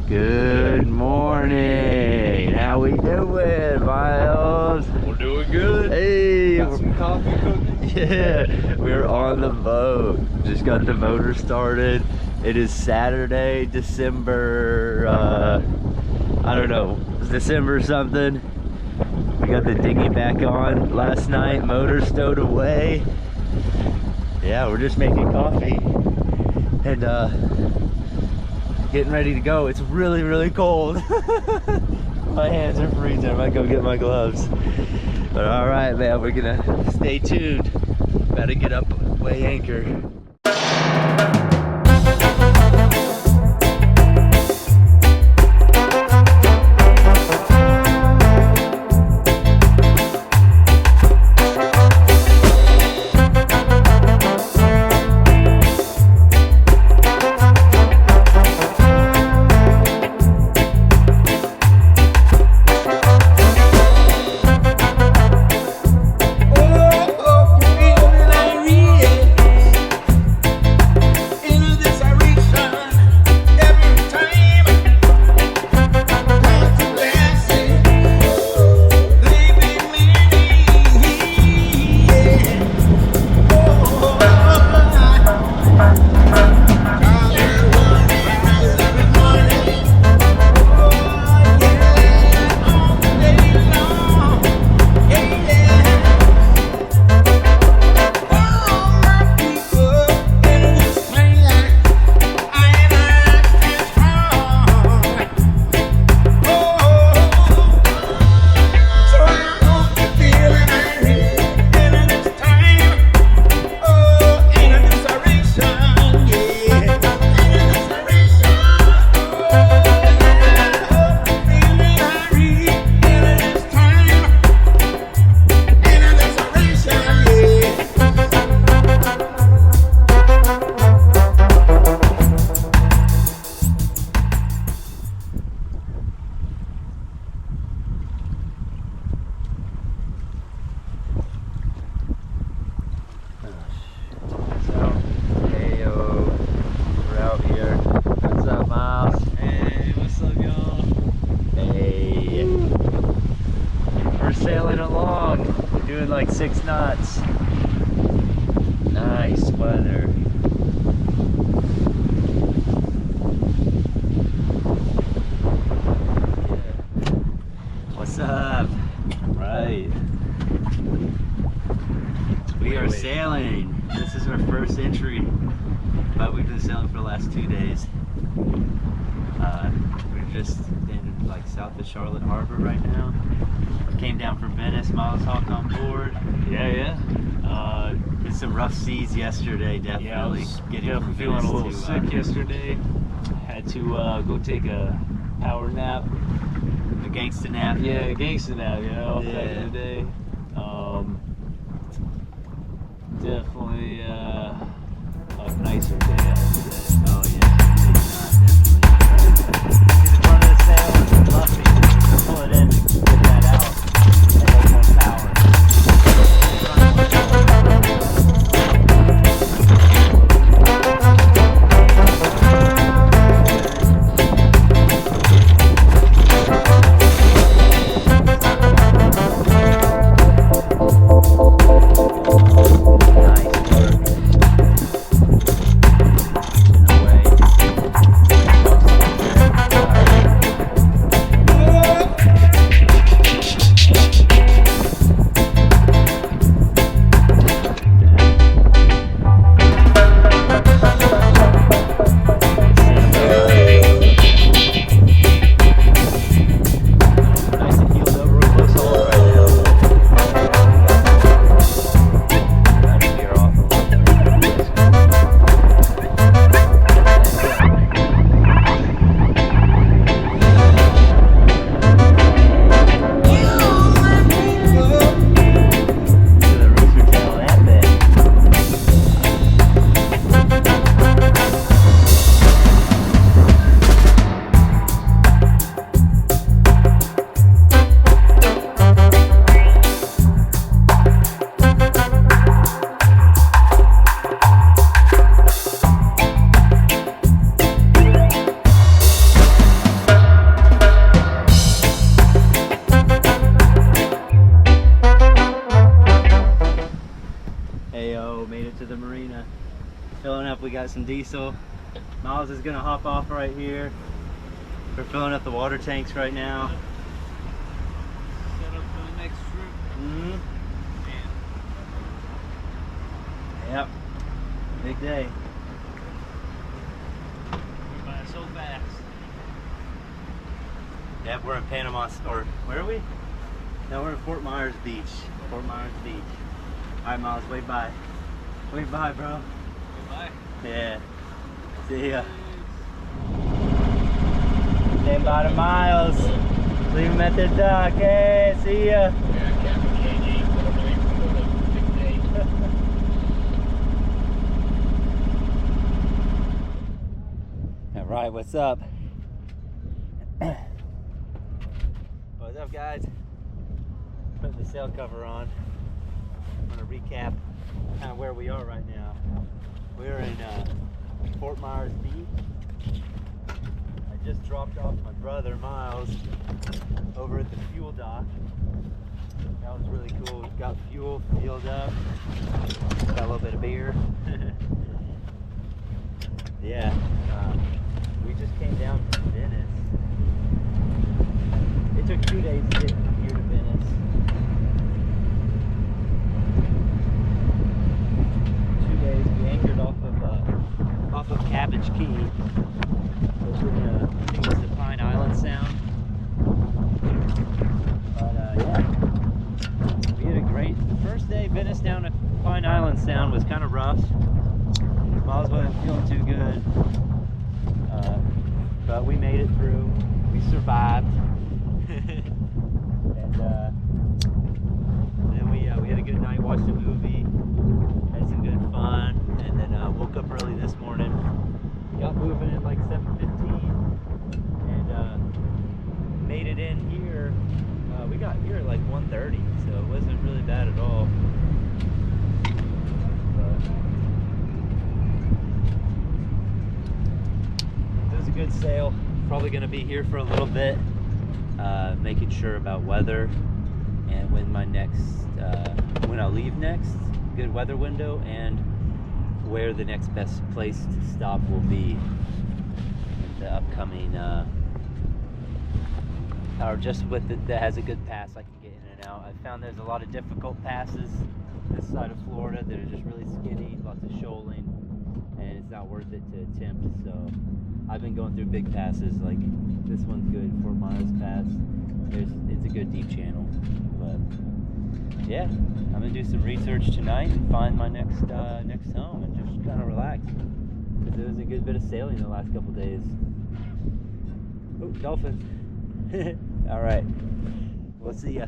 Good morning. How we doing, Miles? We're doing good. Hey, Got some coffee cooking. yeah, we're on the boat. Just got the motor started. It is Saturday, December, I don't know, it's December something. We got the dinghy back on last night, motor stowed away. Yeah, we're just making coffee and getting ready to go. It's really, really cold. My hands are freezing. I might go get my gloves. But all right, man, we're gonna stay tuned. Better get up, weigh anchor. Sailing along, we're doing like 6 knots. Nice weather. Yeah. What's up? Right. We are sailing. This is our first entry, but we've been sailing for the last 2 days. We're just in like south of Charlotte Harbor right now. Came down from Venice, Miles hopped on board. Yeah. Did some rough seas yesterday, definitely. Yeah, I was Getting feeling a little sick yesterday. Had to go take a power nap. A gangsta nap. Yeah, a gangsta nap, you know, back in the day. Definitely a nicer day out today. Oh yeah, definitely. See the front of the sail, it's fluffy. Pull it in to get that out. And make more power. Nice. Made it to the marina. Filling up, we got some diesel. Miles is gonna hop off right here. We're filling up the water tanks right now. Set up for the next trip. Mm-hmm. Yep. Big day. We're by so fast. Yep, we're in Panama, or where are we? No, we're in Fort Myers Beach. Fort Myers Beach. Alright, Miles, wave bye. Wave bye, bro. Goodbye. Yeah. See ya. Stand by to Miles. Leave him at the dock. Hey, see ya. Alright, what's up? What's up, guys? Putting the sail cover on. I'm gonna recap kind of where we are right now. We're in Fort Myers Beach. I just dropped off my brother Miles over at the fuel dock. That was really cool. Got fuel filled up. Got a little bit of beer. Yeah, we just came down from Venice. It took 2 days to get from here to Venice. 2 days. We anchored off of Cabbage Key, which I think it's the Pine Island Sound. But yeah, we had a great first day. Venice down to Pine Island Sound was kind of rough. Miles wasn't feeling too good, but we made it through. We survived, and then we had a good night. Watched a movie, had some good fun, and then woke up early this morning. Got moving at like 7:15, and made it in here. We got here at like 1:30, so it wasn't really bad at all. Good sail. Probably going to be here for a little bit, making sure about weather and when my next, when I leave next, good weather window, and where the next best place to stop will be in the upcoming, or just with it that has a good pass I can get in and out. I found there's a lot of difficult passes this side of Florida that are just really skinny, lots of shoaling, and it's not worth it to attempt. So I've been going through big passes, like this one's good, Fort Myers Pass. It's a good deep channel. But yeah, I'm gonna do some research tonight and find my next home and just kind of relax, because it was a good bit of sailing the last couple days. Oh, dolphins! All right, we'll see ya.